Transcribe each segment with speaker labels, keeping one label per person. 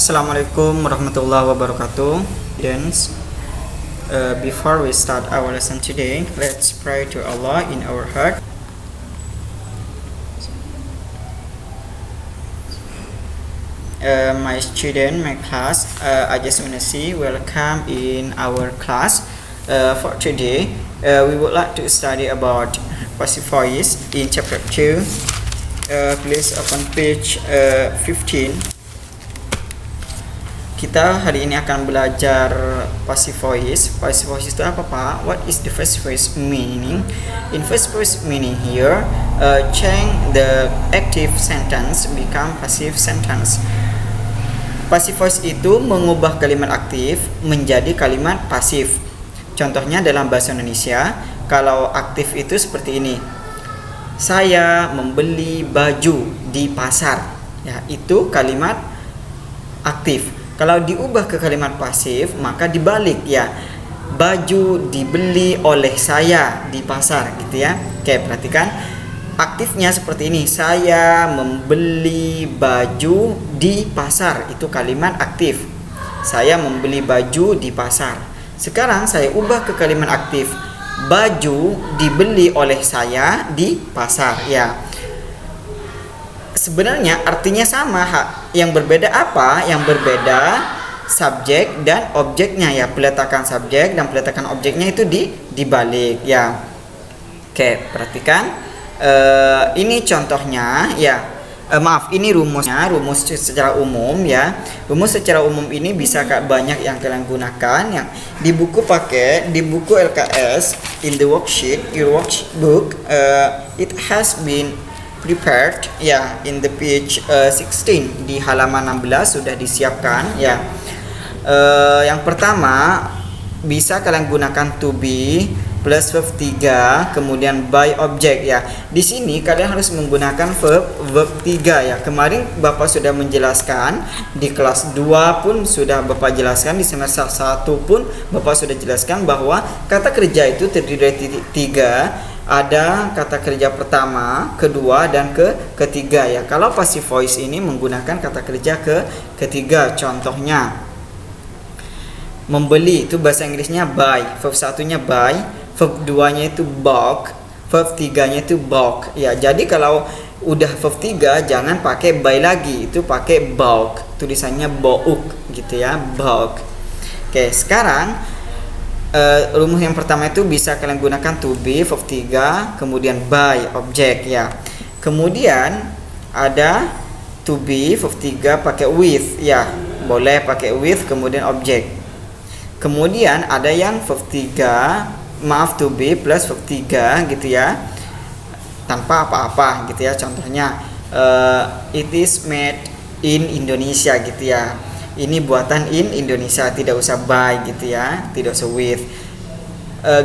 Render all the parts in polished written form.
Speaker 1: Assalamualaikum warahmatullahi wabarakatuh. Students, before we start our lesson today, let's pray to Allah in our heart. My student, my class, I just want to say welcome in our class. For today, we would like to study about passive voice in chapter 2. Please open page 15. Kita hari ini akan belajar passive voice. Passive voice itu apa, Pak? What is the first voice meaning? In first voice meaning here, change the active sentence become passive sentence. Passive voice itu mengubah kalimat aktif menjadi kalimat pasif. Contohnya dalam bahasa Indonesia, kalau aktif itu seperti ini. Saya membeli baju di pasar. Ya, itu kalimat aktif. Kalau diubah ke kalimat pasif, maka dibalik ya. Baju dibeli oleh saya di pasar gitu ya. Oke, perhatikan. Aktifnya seperti ini. Saya membeli baju di pasar. Itu kalimat aktif. Saya membeli baju di pasar. Sekarang saya ubah ke kalimat aktif. Baju dibeli oleh saya di pasar ya. Sebenarnya artinya sama, yang berbeda apa? Yang berbeda subjek dan objeknya ya. Peletakan subjek dan peletakan objeknya itu dibalik ya. Oke, perhatikan. Ini contohnya ya. Ini rumusnya, rumus secara umum ya. Rumus secara umum ini bisa banyak yang kalian gunakan. Yang di buku LKS, in the worksheet, your workbook, it has been prepared ya, in the page 16, di halaman 16 sudah disiapkan ya. Yang pertama bisa kalian gunakan to be plus verb 3 kemudian by object ya. Di sini kalian harus menggunakan verb 3 ya. Kemarin Bapak sudah menjelaskan, di kelas 2 pun sudah Bapak jelaskan, di semester 1 pun Bapak sudah jelaskan bahwa kata kerja itu terdiri dari 3. Ada kata kerja pertama, kedua, dan ketiga ya. Kalau passive voice ini menggunakan kata kerja ketiga. Contohnya membeli itu bahasa Inggrisnya buy, verb satunya buy, verb 2-nya itu bought, verb 3-nya itu bought ya. Jadi kalau udah verb 3 jangan pakai buy lagi, itu pakai bought, tulisannya bought gitu ya, bought. Oke, sekarang rumus yang pertama itu bisa kalian gunakan to be verb 3 kemudian by object ya. Kemudian ada to be verb 3 pakai with ya. Boleh pakai with kemudian object. Kemudian ada yang verb 3 to be plus verb 3 gitu ya. Tanpa apa-apa gitu ya. Contohnya it is made in Indonesia gitu ya. Ini buatan in Indonesia, tidak usah by gitu ya, tidak usah with.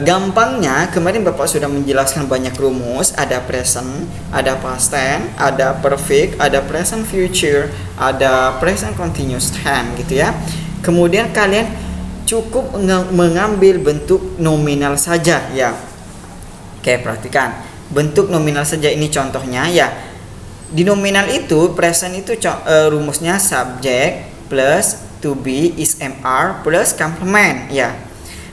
Speaker 1: Gampangnya kemarin Bapak sudah menjelaskan banyak rumus, ada present, ada past tense, ada perfect, ada present future, ada present continuous tense gitu ya. Kemudian kalian cukup mengambil bentuk nominal saja ya. Oke, perhatikan. Bentuk nominal saja ini contohnya ya. Di nominal itu present itu rumusnya subject plus to be is mr plus complement ya.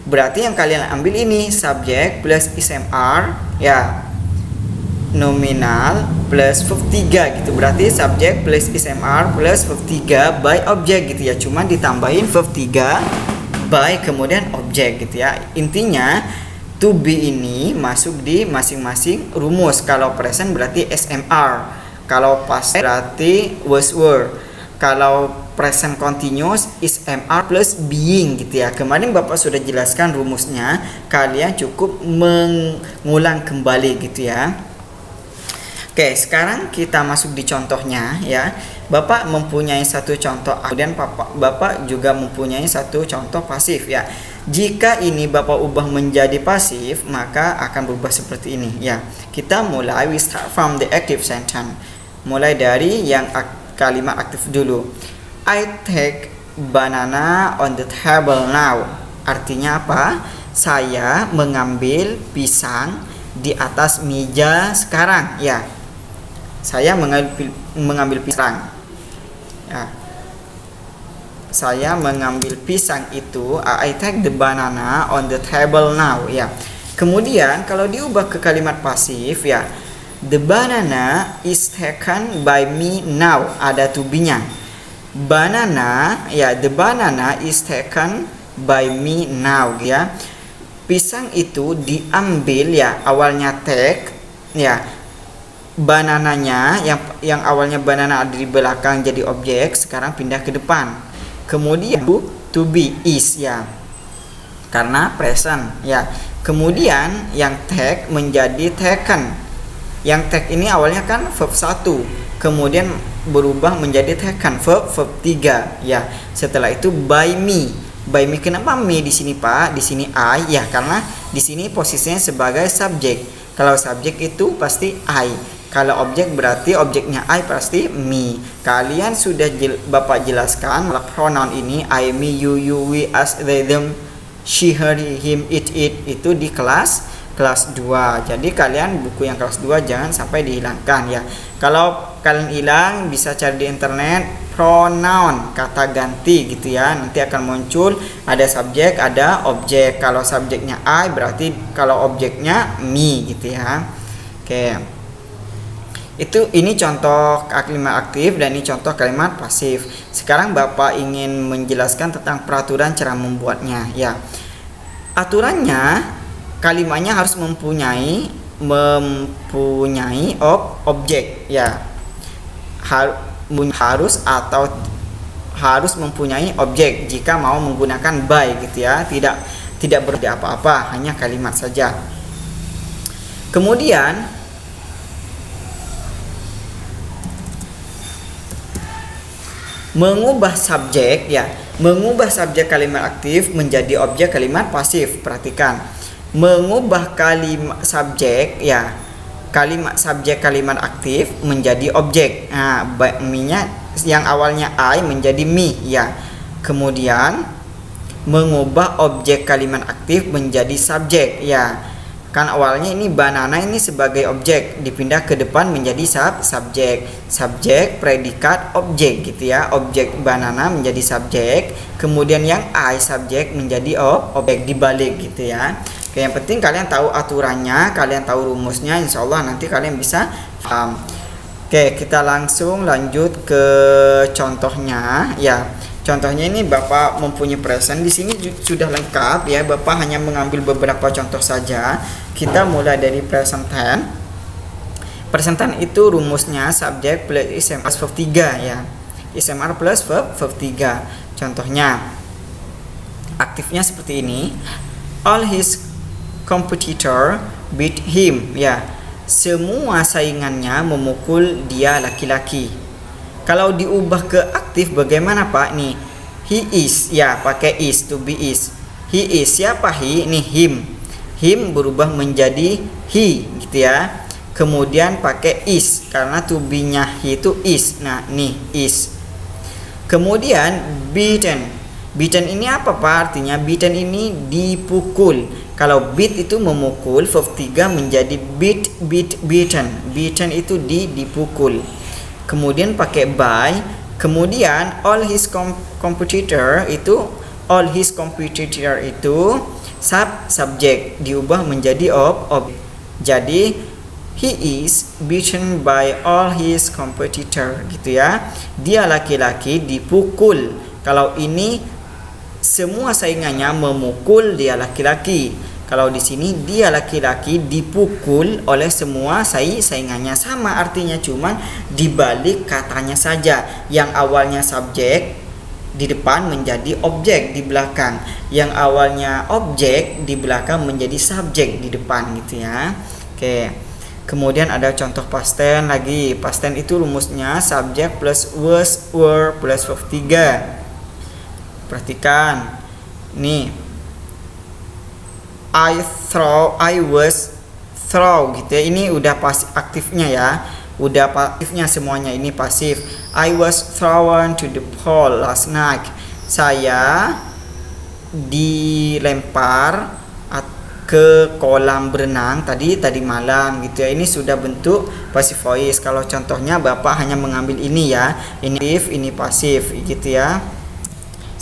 Speaker 1: Berarti yang kalian ambil ini subject plus is mr ya, nominal plus verb 3 gitu. Berarti subject plus is mr plus verb 3 by object gitu ya. Cuma ditambahin verb 3 by kemudian object gitu ya. Intinya to be ini masuk di masing-masing rumus. Kalau present berarti smr, kalau past berarti was were, kalau present continuous is mr plus being gitu ya. Kemarin Bapak sudah jelaskan rumusnya, kalian cukup mengulang kembali gitu ya. Oke, sekarang kita masuk di contohnya ya. Bapak mempunyai satu contoh, kemudian Bapak juga mempunyai satu contoh pasif ya. Jika ini Bapak ubah menjadi pasif, maka akan berubah seperti ini ya. Kita mulai, we start from the active sentence. Mulai dari yang kalimat aktif dulu. I take banana on the table now. Artinya apa? Saya mengambil pisang di atas meja sekarang ya. Saya mengambil pisang ya. saya mengambil pisang itu. I take the banana on the table now, ya. Kemudian kalau diubah ke kalimat pasif, ya, the banana is taken by me now, ada to be-nya. Banana, ya, the banana is taken by me now, ya. Pisang itu diambil, ya, awalnya take, ya. Banananya yang awalnya banana ada di belakang jadi objek, sekarang pindah ke depan. Kemudian to be is, ya, karena present, ya. Kemudian yang take menjadi taken. Yang take ini awalnya kan verb 1, kemudian berubah menjadi taken, verb 3, ya. Setelah itu by me. By me, kenapa me di sini, Pak? Di sini I, ya, karena di sini posisinya sebagai subjek. Kalau subjek itu pasti I. Kalau objek berarti objeknya I pasti me. Kalian sudah Bapak jelaskan pronoun ini I, me, you, we, us, they, them, she, her, him, it itu di kelas 2. Jadi kalian buku yang kelas 2 jangan sampai dihilangkan, ya. Kalau kalian hilang bisa cari di internet pronoun, kata ganti gitu, ya. Nanti akan muncul ada subjek, ada objek. Kalau subjeknya I berarti kalau objeknya me gitu, ya. Oke. Ini contoh kalimat aktif dan ini contoh kalimat pasif. Sekarang Bapak ingin menjelaskan tentang peraturan cara membuatnya, ya. Aturannya kalimatnya harus mempunyai objek, ya. Harus atau harus mempunyai objek jika mau menggunakan by gitu, ya. Tidak berarti apa-apa, hanya kalimat saja. Kemudian mengubah subjek, ya, mengubah subjek kalimat aktif menjadi objek kalimat pasif. Perhatikan, mengubah kalimat subjek, ya, kalimat subjek kalimat aktif menjadi objek. Nah, me-nya yang awalnya I menjadi me, ya. Kemudian mengubah objek kalimat aktif menjadi subjek, ya. Kan awalnya ini banana ini sebagai objek, dipindah ke depan menjadi subjek. Subjek, predikat, objek gitu, ya. Objek banana menjadi subjek, kemudian yang I subjek menjadi objek dibalik gitu, ya. Oke, yang penting kalian tahu aturannya, kalian tahu rumusnya, insya Allah nanti kalian bisa paham. Oke, kita langsung lanjut ke contohnya, ya. Contohnya ini Bapak mempunyai present, di sini sudah lengkap, ya. Bapak hanya mengambil beberapa contoh saja. Kita mulai dari present tense. Present tense itu rumusnya subjek plus ISMR verb 3, ya. ISMR plus verb 3. Contohnya aktifnya seperti ini. All his competitor beat him, ya. Semua saingannya memukul dia laki-laki. Kalau diubah ke aktif bagaimana, Pak? Nih, he is, ya, pakai is, to be is. He is, siapa he? Nih, him. Him berubah menjadi he gitu, ya. Kemudian pakai is karena to be-nya he itu is. Nah, nih is. Kemudian beaten. Beaten ini apa, Pak? Artinya beaten ini dipukul. Kalau beat itu memukul, verb 3 menjadi beaten. Beaten itu dipukul. Kemudian pakai by. Kemudian all his competitor itu subject diubah menjadi objek. Jadi he is beaten by all his competitor gitu, ya. Dia laki-laki dipukul. Kalau ini semua saingannya memukul dia laki-laki. Kalau di sini dia laki-laki dipukul oleh semua saingannya, sama artinya, cuman dibalik katanya saja. Yang awalnya subjek di depan menjadi objek di belakang. Yang awalnya objek di belakang menjadi subjek di depan gitu, ya. Oke. Kemudian ada contoh past tense lagi. Past tense itu rumusnya subjek plus was, were plus verb 3. Perhatikan. Nih. I was throw gitu, ya. Ini udah pasif aktifnya, ya. Udah pasifnya semuanya, ini pasif. I was thrown to the pool last night. Saya dilempar ke kolam berenang tadi malam gitu, ya. Ini sudah bentuk passive voice. Kalau contohnya Bapak hanya mengambil ini, ya. Ini aktif, ini pasif gitu, ya.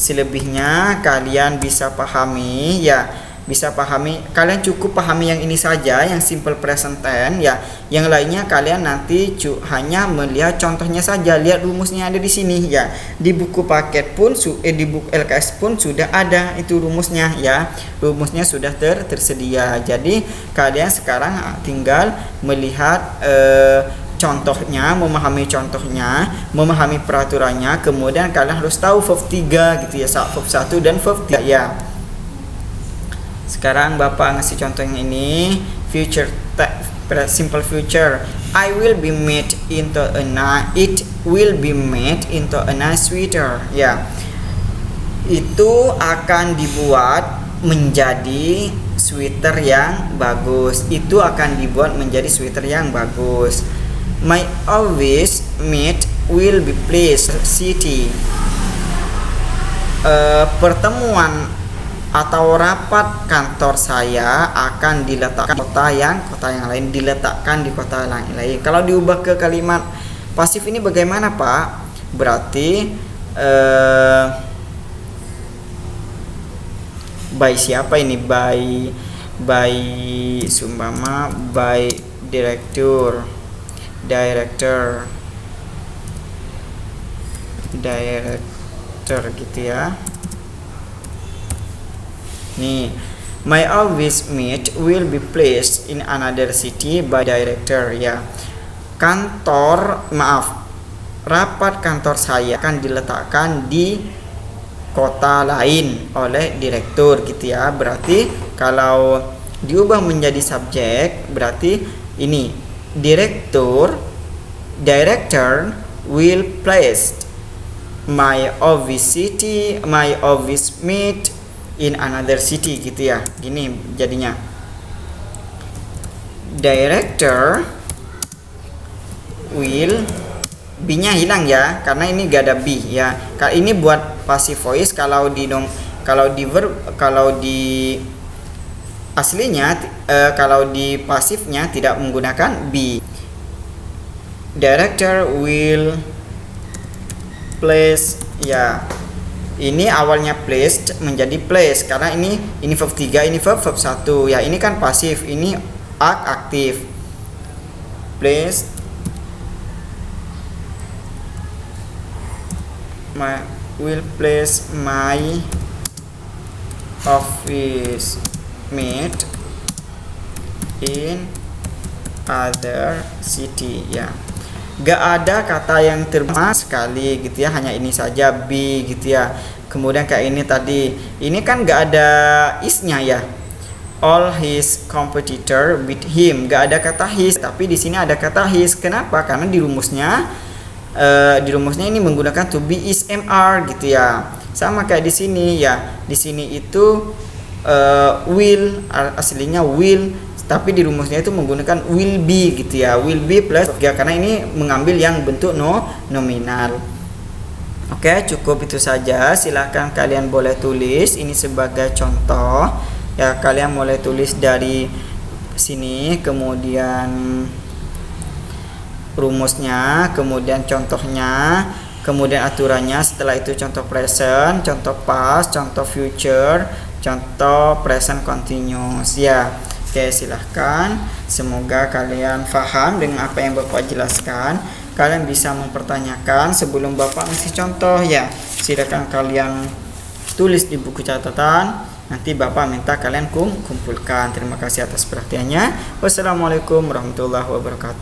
Speaker 1: selebihnya kalian bisa pahami ya, bisa pahami, kalian cukup pahami yang ini saja, yang simple present tense ya. Yang lainnya kalian nanti hanya melihat contohnya saja, lihat rumusnya ada di sini ya. Di buku paket pun di buku LKS pun sudah ada itu rumusnya ya. Rumusnya sudah tersedia. Jadi kalian sekarang tinggal melihat contohnya, memahami contohnya, memahami peraturannya, kemudian kalian harus tahu verb 3 gitu ya, verb 1 dan verb 3 ya. Sekarang Bapak ngasih contoh yang ini, future simple future. I will be made into it will be made into a nice sweater. Ya. Itu akan dibuat menjadi sweater yang bagus. Itu akan dibuat menjadi sweater yang bagus. My office mate will be placed city. Pertemuan atau rapat kantor saya akan diletakkan kota yang lain, diletakkan di kota lain. Kalau diubah ke kalimat pasif ini bagaimana, Pak? Berarti by siapa ini? By sumpama by director gitu ya. Nih, my office mate will be placed in another city by director ya. Rapat kantor saya akan diletakkan di kota lain oleh direktur gitu ya. Berarti kalau diubah menjadi subjek berarti ini director will place my office mate in another city gitu ya. Gini jadinya, director will, B-nya hilang ya karena ini gak ada B ya. Ini buat passive voice. Kalau di aslinya kalau di pasifnya tidak menggunakan B. Director will place ya. Ini awalnya placed menjadi place karena ini verb 3, ini verb 1 ya. Ini kan pasif, ini aktif. Place will place my office mate in other city ya. Gak ada kata yang termas sekali gitu ya, hanya ini saja be gitu ya. Kemudian kayak ini tadi, ini kan gak ada is-nya ya. All his competitor beat him, gak ada kata his, tapi di sini ada kata his. Kenapa? Karena di rumusnya ini menggunakan to be is mr gitu ya. Sama kayak di sini ya. Di sini itu will, aslinya will, tapi di rumusnya itu menggunakan will be gitu ya. Will be plus 3 karena ini mengambil yang bentuk nominal. Oke, cukup itu saja. Silahkan kalian boleh tulis ini sebagai contoh ya. Kalian boleh tulis dari sini, kemudian rumusnya, kemudian contohnya, kemudian aturannya. Setelah itu contoh present, contoh past, contoh future, contoh present continuous ya. Oke, silahkan. Semoga kalian paham dengan apa yang Bapak jelaskan. Kalian bisa mempertanyakan sebelum Bapak ngasih contoh ya. Silahkan kalian tulis di buku catatan. Nanti Bapak minta kalian kumpulkan. Terima kasih atas perhatiannya. Wassalamualaikum warahmatullahi wabarakatuh.